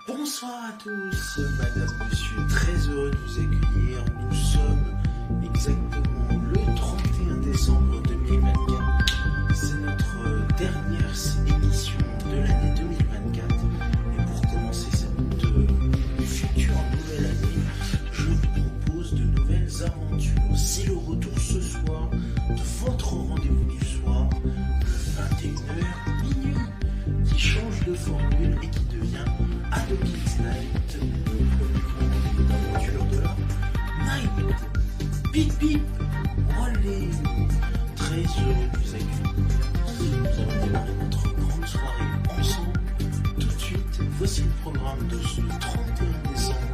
Bonsoir à tous, madame, monsieur, très heureux de vous accueillir. Nous sommes exactement le 31 décembre 2024. C'est notre dernière émission de l'année 2024. Et pour commencer cette future nouvelle année, je vous propose de nouvelles aventures. C'est le retour ce soir de votre rendez-vous du soir, le 21h minuit, qui change de formule et qui devient Adokids Night, le premier grand rendez-vous d'aventure de la night. Bip bip, olé. Très heureux de vous accueillir. Nous allons démarrer notre grande soirée ensemble. Tout de suite, voici le programme de ce 31 décembre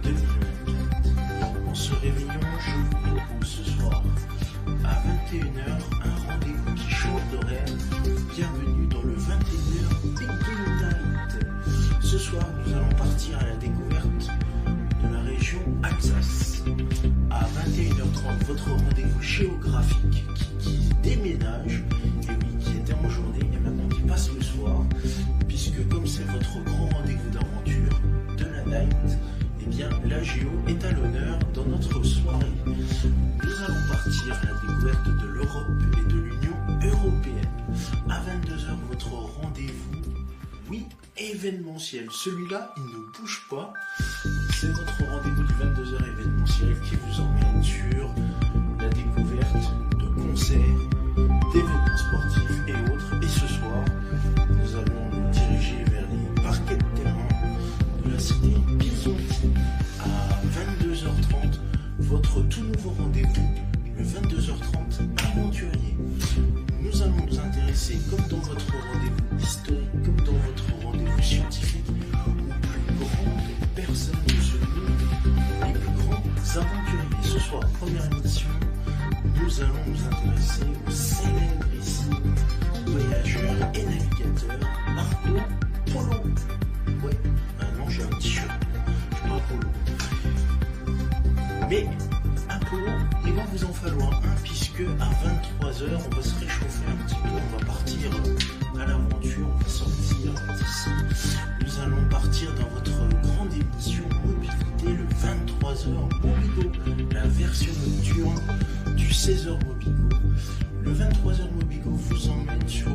2024. En se réveillant, je vous propose ce soir à 21h un rendez-vous qui change d'horaire. Bienvenue dans le 21h Big Game Night. Ce soir, nous allons partir à la découverte de la région Alsace. À 21h30, votre rendez-vous géographique qui déménage, et oui, qui était en journée et maintenant qui passe le soir, puisque comme c'est votre grand rendez-vous d'aventure de la night, eh bien la géo est à l'honneur dans notre soirée. Nous allons partir à la découverte de l'Europe et de l'Union européenne. À 22h, votre rendez-vous, oui, événementiel. Celui-là, il ne bouge pas. C'est votre rendez-vous du 22h événementiel qui vous emmène sur la découverte de concerts, d'événements sportifs et autres. Et ce soir, nous allons nous diriger vers les parquets de terrain de la cité Byzantine. À 22h30, votre tout nouveau rendez-vous, le 22h30 aventurier. Nous allons nous intéresser, comme dans votre rendez-vous historique, comme dans votre rendez-vous scientifique, aux plus grandes personnes de ce monde, les plus grands aventuriers. Ce soir, première émission, nous allons nous intéresser aux célébrissimes voyageurs et navigateurs Marco Polo. Ouais, maintenant j'ai un t-shirt, je suis pas Polo. Mais Apollo, il va vous en falloir un, puisque à 23h, on va se réchauffer un petit peu, on va partir à l'aventure, on va sortir d'ici. Nous allons partir dans votre grande émission mobilité, le 23h Mobigo, la version nocturne du 16h Mobigo. Le 23h Mobigo vous emmène sur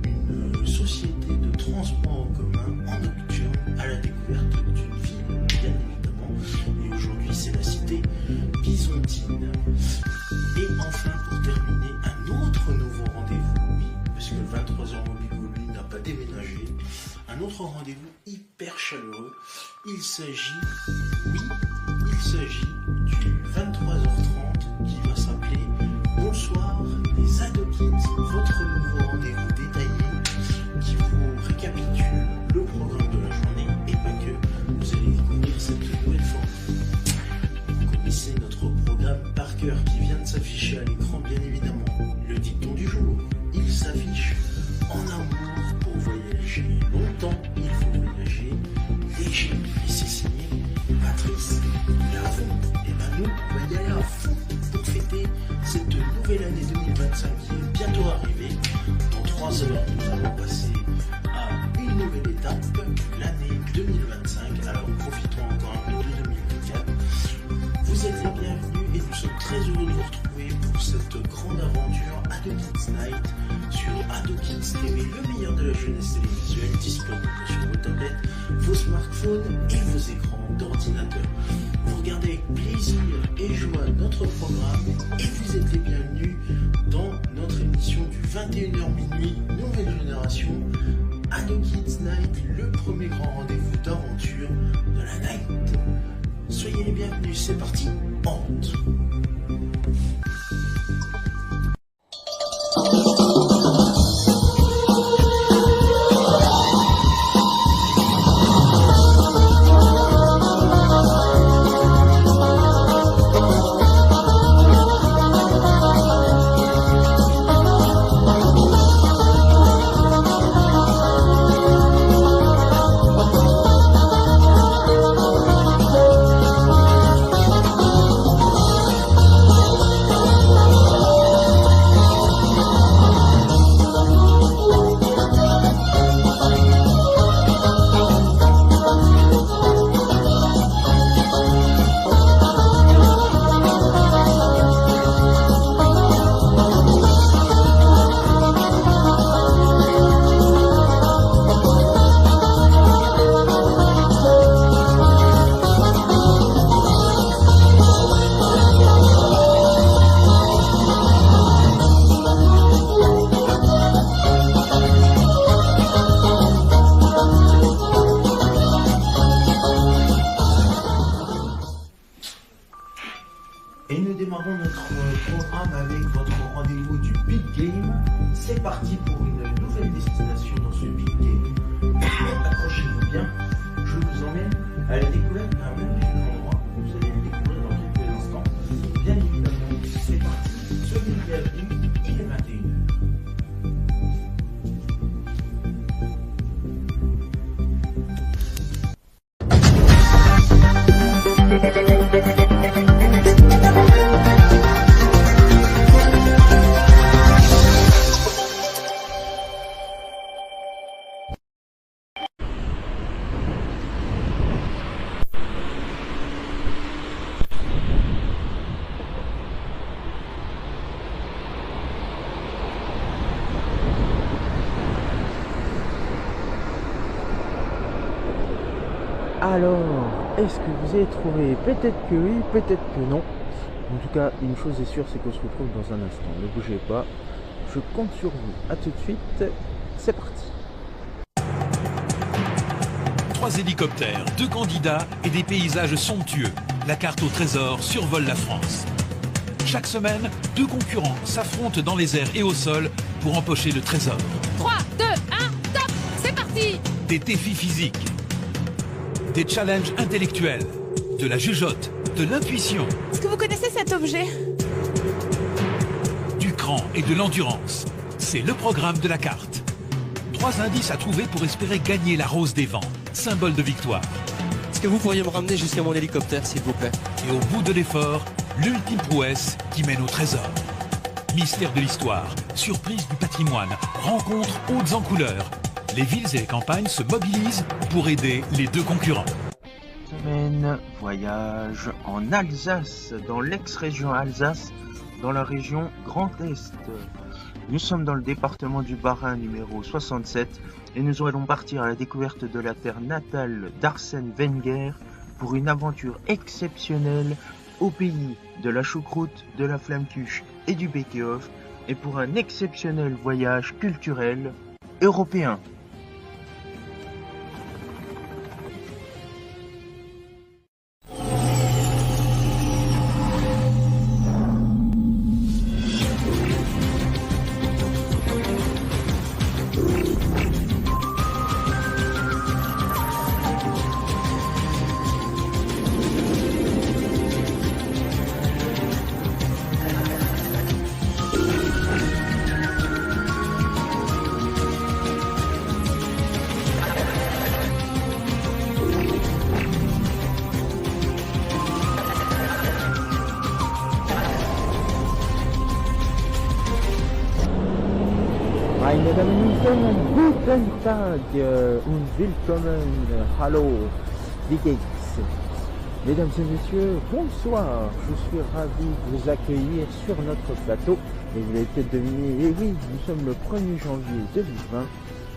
une société de transport en commun en nocturne à la découverte d'une ville, bien évidemment. Et aujourd'hui, c'est la cité Byzantine. Et enfin, pour terminer, un autre nouveau rendez-vous, oui, parce que le 23h Mobigo, lui, n'a pas déménagé. Un autre rendez-vous hyper chaleureux. Il s'agit du 23h30 qui va s'appeler Bonsoir les Adokids, votre nouveau rendez-vous détaillé qui vous récapitule le programme de la journée et pas que. Vous allez découvrir cette nouvelle formule. Vous connaissez notre programme par cœur qui vient de s'afficher à l'écran, bien évidemment. Le dicton du jour, il s'affiche en amour pour voyager longtemps, il faut voyager léger. Et c'est signé Patrice Lavon. Et ben nous, on va y aller à fond pour fêter cette nouvelle année 2025 qui est bientôt arrivée. Dans 3 heures, nous allons passer à une nouvelle étape, l'année 2025. Alors profitons encore un peu de 2024. Vous êtes les bienvenus et nous sommes très heureux de vous retrouver pour cette grande aventure Adokids Night sur Adokids TV, le meilleur de la jeunesse télévisuelle, disponible sur vos tablettes, vos smartphones et vos écrans d'ordinateur. Vous regardez avec plaisir et joie notre programme et vous êtes les bienvenus dans notre émission du 21h minuit, nouvelle génération, Adokids Night, le premier grand rendez-vous d'aventure de la night. Soyez les bienvenus. c'est parti, en route. Et nous démarrons notre programme avec votre rendez-vous du Big Game. C'est parti pour une nouvelle destination dans ce Big Game. Accrochez-vous bien, je vous emmène à la découverte d'un magnifique endroit. Vous allez le découvrir dans quelques instants. Bien évidemment, c'est parti. Soyez les bienvenus, il est 21h. Alors, est-ce que vous avez trouvé? Peut-être que oui, peut-être que non. En tout cas, une chose est sûre, c'est qu'on se retrouve dans un instant. Ne bougez pas, je compte sur vous. A tout de suite, c'est parti. 3 hélicoptères, 2 candidats et des paysages somptueux. La carte au trésor survole la France. Chaque semaine, 2 concurrents s'affrontent dans les airs et au sol pour empocher le trésor. 3, 2, 1, top! C'est parti! Des défis physiques, des challenges intellectuels, de la jugeote, de l'intuition, Est-ce que vous connaissez cet objet? du cran et de l'endurance. C'est le programme de la carte. 3 indices à trouver pour espérer gagner la rose des vents, symbole de victoire. Est-ce que vous pourriez me ramener jusqu'à mon hélicoptère, s'il vous plaît? Et au bout de l'effort, l'ultime prouesse qui mène au trésor. Mystère de l'histoire, surprise du patrimoine, rencontres hautes en couleurs. Les villes et les campagnes se mobilisent pour aider les 2 concurrents. Semaine, voyage en Alsace, dans l'ex-région Alsace, dans la région Grand Est. Nous sommes dans le département du Bas-Rhin numéro 67 et nous allons partir à la découverte de la terre natale d'Arsène Wenger pour une aventure exceptionnelle au pays de la choucroute, de la flamme-cuche et du bake-off et pour un exceptionnel voyage culturel européen. Meine Damen und Herren, guten Tag und willkommen, hallo, wie geht's? Mesdames et messieurs, bonsoir, je suis ravi de vous accueillir sur notre plateau. Et vous l'avez peut-être deviné, et oui, nous sommes le 1er janvier 2020.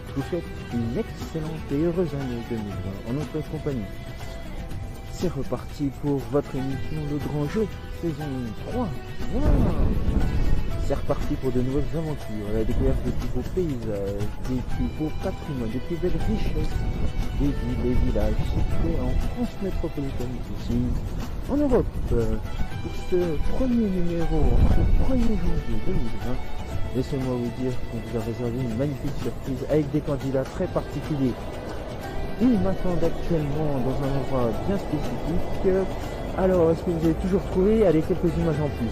Je vous souhaite une excellente et heureuse année 2020 en notre compagnie. C'est reparti pour votre émission Le Grand Jeu, saison 3. Wow. C'est reparti pour de nouvelles aventures, à la découverte des plus beaux paysages, des plus beaux patrimoines, des plus belles richesses, des villes et villages situés en France métropolitaine, ici en Europe. Pour ce premier numéro, en ce 1er janvier 2020, laissez-moi vous dire qu'on vous a réservé une magnifique surprise avec des candidats très particuliers. Ils m'attendent actuellement dans un endroit bien spécifique. Alors, est-ce que vous avez toujours trouvé? Allez, quelques images en plus.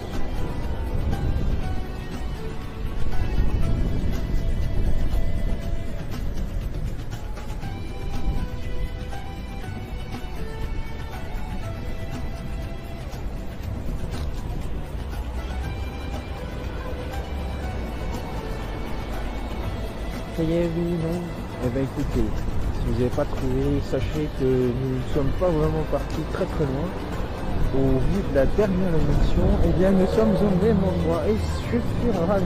Ça y est, oui, non? Eh bien écoutez, si vous n'avez pas trouvé, sachez que nous ne sommes pas vraiment partis très très loin. Au vu de la dernière émission, eh bien nous sommes au même endroit et je suis ravi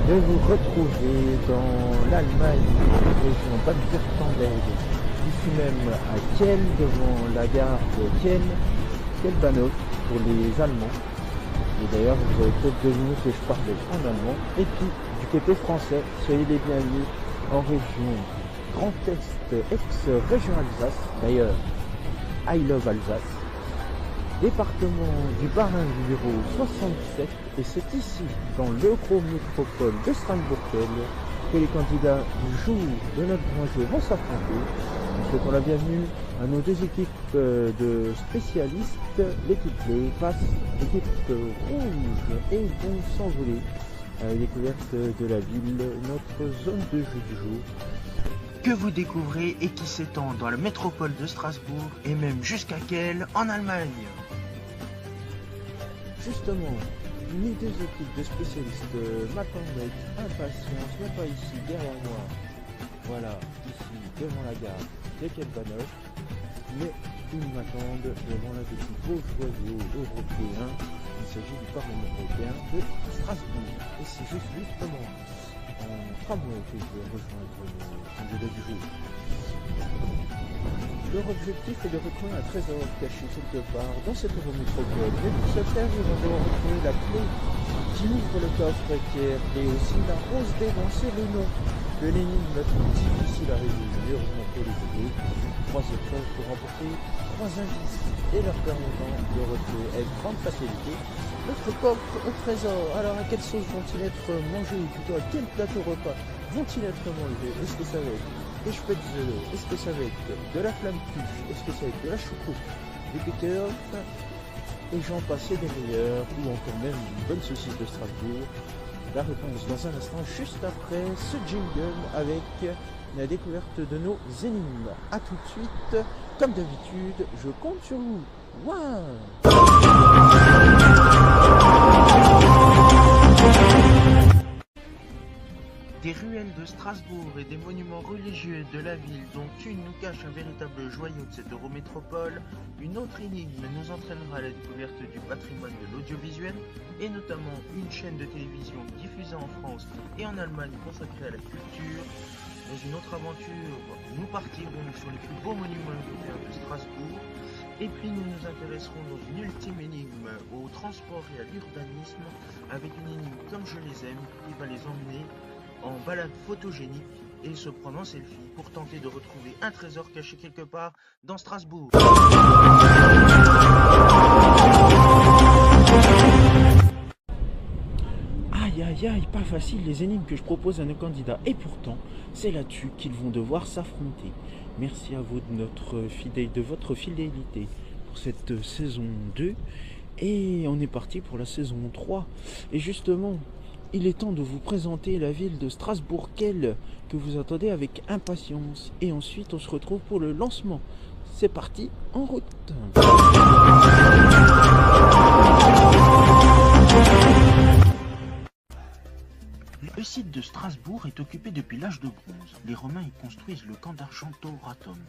de vous retrouver dans l'Allemagne, région Bade-Wurtemberg, ici même à Kiel, devant la gare de Kiel-Bahnhof pour les Allemands. Et d'ailleurs, vous avez peut-être deviné que je parlais en allemand. Et puis, du côté français, soyez les bienvenus en région Grand Est, ex-région Alsace. D'ailleurs, I love Alsace. Département du Bas-Rhin numéro 67. Et c'est ici, dans l'Eurométropole de Strasbourg-Kiel, que les candidats du jour de notre grand jeu vont s'affronter. Nous souhaitons la bienvenue à nos deux équipes de spécialistes. L'équipe bleue face l'équipe rouge et vont s'envoler à la découverte de la ville, notre zone de jeu du jour. Que vous découvrez et qui s'étend dans la métropole de Strasbourg et même jusqu'à Kiel en Allemagne. Justement, les deux équipes de spécialistes m'attendent avec impatience, non pas ici derrière moi, voilà, ici devant la gare de Kiel-Bahnhof, mais ils m'attendent devant l'un des plus beaux joyaux européens. Il s'agit du Parlement européen de Strasbourg. Et c'est justement en tramway que je vais rejoindre le candidat du jour. Leur objectif est de retrouver un trésor caché quelque part dans cette eurométropole. Mais pour ce faire, ils vont devoir retrouver la clé qui ouvre le coffre-tiers et aussi la rose des vents. C'est le nom de l'énigme la plus difficile à résoudre. Heureusement pour les aider, 3 épreuves pour remporter 3 indices et leur permettant de retrouver avec grande facilité notre coffre au trésor. Alors à quelle sauce vont-ils être mangés, ou plutôt à quel plateau repas vont-ils être mangés? Est-ce que ça va être des spätzle? Est-ce que ça va être de la flamme cuche? Est-ce que ça va être de la choucroute, des péteurs et j'en passe des meilleurs, ou encore même une bonne saucisse de Strasbourg? La réponse dans un instant, juste après ce jingle avec la découverte de nos énigmes. A tout de suite, comme d'habitude, je compte sur vous. Wow. Des ruelles de Strasbourg et des monuments religieux de la ville dont une nous cache un véritable joyau de cette eurométropole, une autre énigme nous entraînera à la découverte du patrimoine de l'audiovisuel et notamment une chaîne de télévision diffusée en France et en Allemagne consacrée à la culture. Dans une autre aventure, nous partirons sur les plus beaux monuments européens de Strasbourg et puis nous nous intéresserons dans une ultime énigme au transport et à l'urbanisme avec une énigme comme je les aime qui va les emmener en balade photogénique et se prendre en selfie pour tenter de retrouver un trésor caché quelque part dans Strasbourg. Aïe aïe aïe, pas facile les énigmes que je propose à nos candidats et pourtant c'est là-dessus qu'ils vont devoir s'affronter. Merci à vous de votre fidélité pour cette saison 2 et on est parti pour la saison 3 et justement il est temps de vous présenter la ville de Strasbourg-Kiel que vous attendez avec impatience. Et ensuite, on se retrouve pour le lancement. C'est parti, en route. Le site de Strasbourg est occupé depuis l'âge de bronze. Les Romains y construisent le camp d'Argentoratum.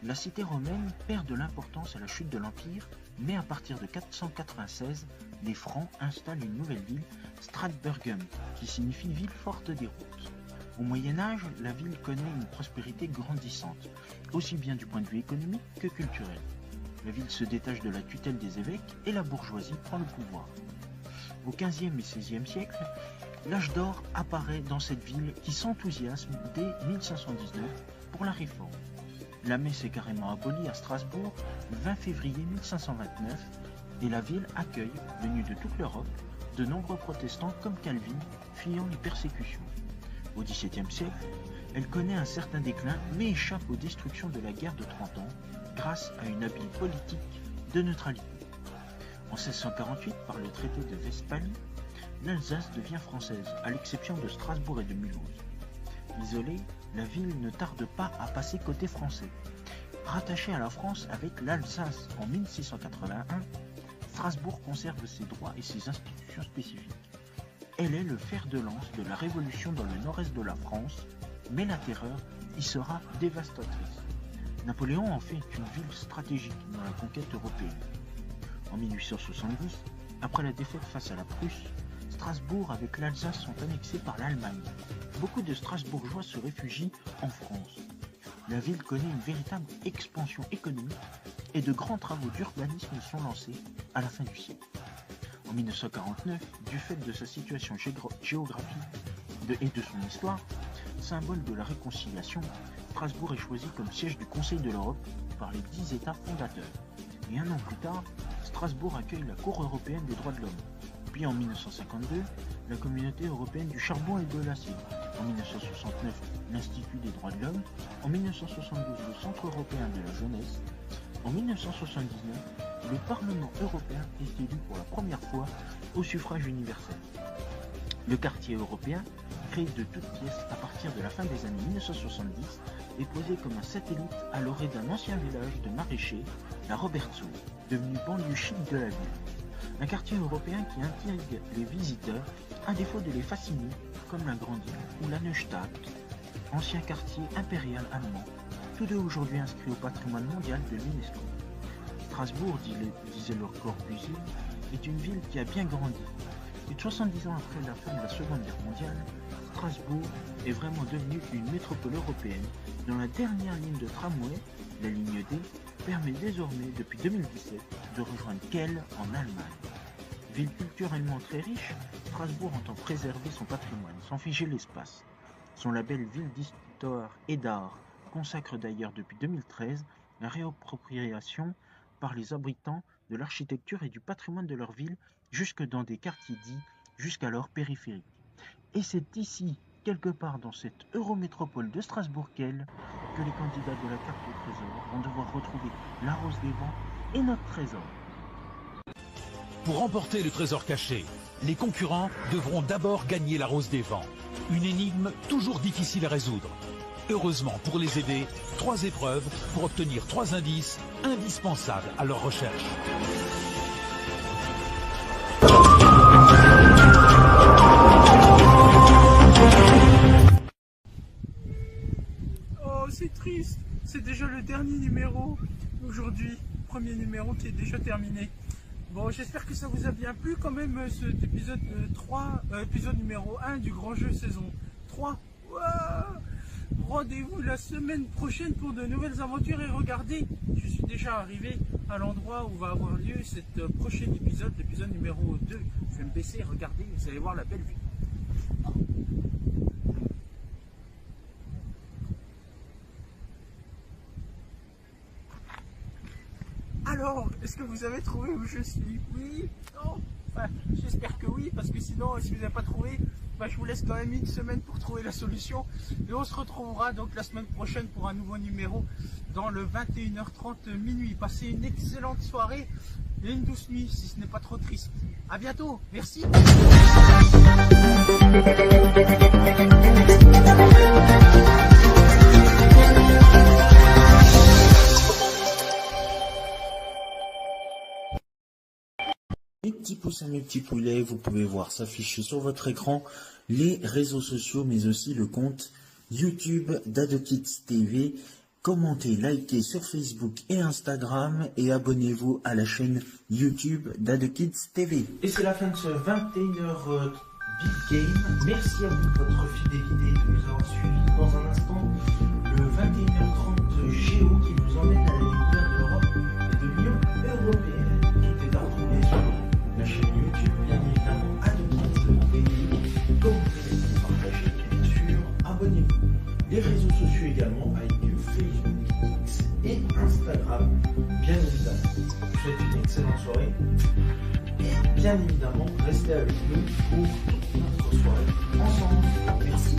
La cité romaine perd de l'importance à la chute de l'Empire, mais à partir de 496, les Francs installent une nouvelle ville, Stradbergum, qui signifie ville forte des routes. Au Moyen-Âge, la ville connaît une prospérité grandissante, aussi bien du point de vue économique que culturel. La ville se détache de la tutelle des évêques et la bourgeoisie prend le pouvoir. Au XVe et XVIe siècle, l'âge d'or apparaît dans cette ville qui s'enthousiasme dès 1519 pour la réforme. La messe est carrément abolie à Strasbourg le 20 février 1529 et la ville accueille, venus de toute l'Europe, de nombreux protestants comme Calvin, fuyant les persécutions. Au XVIIe siècle, elle connaît un certain déclin mais échappe aux destructions de la guerre de 30 ans grâce à une habile politique de neutralité. En 1648, par le traité de Westphalie, l'Alsace devient française, à l'exception de Strasbourg et de Mulhouse. Isolée, la ville ne tarde pas à passer côté français. Rattachée à la France avec l'Alsace en 1681, Strasbourg conserve ses droits et ses institutions spécifiques. Elle est le fer de lance de la Révolution dans le nord-est de la France, mais la terreur y sera dévastatrice. Napoléon en fait une ville stratégique dans la conquête européenne. En 1870, après la défaite face à la Prusse, Strasbourg avec l'Alsace sont annexés par l'Allemagne. Beaucoup de Strasbourgeois se réfugient en France. La ville connaît une véritable expansion économique et de grands travaux d'urbanisme sont lancés à la fin du siècle. En 1949, du fait de sa situation géographique et de son histoire, symbole de la réconciliation, Strasbourg est choisi comme siège du Conseil de l'Europe par les 10 États fondateurs. Et un an plus tard, Strasbourg accueille la Cour européenne des droits de l'homme. Puis en 1952, la Communauté européenne du charbon et de l'acier. En 1969, l'Institut des droits de l'homme. En 1972, le Centre européen de la jeunesse. En 1979, le Parlement européen est élu pour la première fois au suffrage universel. Le quartier européen, créé de toutes pièces à partir de la fin des années 1970, est posé comme un satellite à l'orée d'un ancien village de maraîchers, la Robertsau, devenu banlieue chic de la ville. Un quartier européen qui intrigue les visiteurs, à défaut de les fasciner, comme la Grande Île ou la Neustadt, ancien quartier impérial allemand, tous deux aujourd'hui inscrits au patrimoine mondial de l'UNESCO. Strasbourg, disait leur Corbusier, est une ville qui a bien grandi. Et 70 ans après la fin de la Seconde Guerre mondiale, Strasbourg est vraiment devenue une métropole européenne dont la dernière ligne de tramway, la ligne D, permet désormais depuis 2017 de rejoindre Kiel en Allemagne. Ville culturellement très riche, Strasbourg entend préserver son patrimoine sans figer l'espace. Son label Ville d'histoire et d'art consacre d'ailleurs depuis 2013 la réappropriation par les habitants de l'architecture et du patrimoine de leur ville jusque dans des quartiers dits jusqu'alors périphériques. Et c'est ici, quelque part dans cette eurométropole de Strasbourg-Kiel, que les candidats de la carte au trésor vont devoir retrouver la Rose des Vents et notre trésor. Pour remporter le trésor caché, les concurrents devront d'abord gagner la Rose des Vents. Une énigme toujours difficile à résoudre. Heureusement pour les aider, 3 épreuves pour obtenir 3 indices indispensables à leur recherche. Oh, c'est triste, c'est déjà le dernier numéro aujourd'hui, premier numéro qui est déjà terminé. Bon, j'espère que ça vous a bien plu quand même, cet épisode 3, épisode numéro 1 du grand jeu saison 3. Wow, rendez-vous la semaine prochaine pour de nouvelles aventures et regardez, je suis déjà arrivé à l'endroit où va avoir lieu cette prochain épisode, l'épisode numéro 2. Je vais me baisser, regardez, vous allez voir la belle vue. Alors, est-ce que vous avez trouvé où je suis? Oui? Non? Enfin, j'espère que oui, parce que sinon, si vous n'avez pas trouvé, je vous laisse quand même une semaine pour trouver la solution. Et on se retrouvera donc la semaine prochaine pour un nouveau numéro dans le 21h30 minuit. Passez une excellente soirée et une douce nuit si ce n'est pas trop triste. À bientôt, merci. Mes petits pouces, mes petits poulets, vous pouvez voir s'afficher sur votre écran les réseaux sociaux, mais aussi le compte YouTube d'AdoKids TV. Commentez, likez sur Facebook et Instagram et abonnez-vous à la chaîne YouTube d'AdoKids TV. Et c'est la fin de ce 21h Big Game. Merci à vous de votre fidélité, de nous avoir suivis. Dans un instant, le 21h30 Géo qui nous emmène à la découverte de l'Europe et de l'Union européenne. Tout est à retrouver sur la chaîne YouTube, bien évidemment. bien évidemment rester avec nous pour toute notre soirée ensemble. Merci.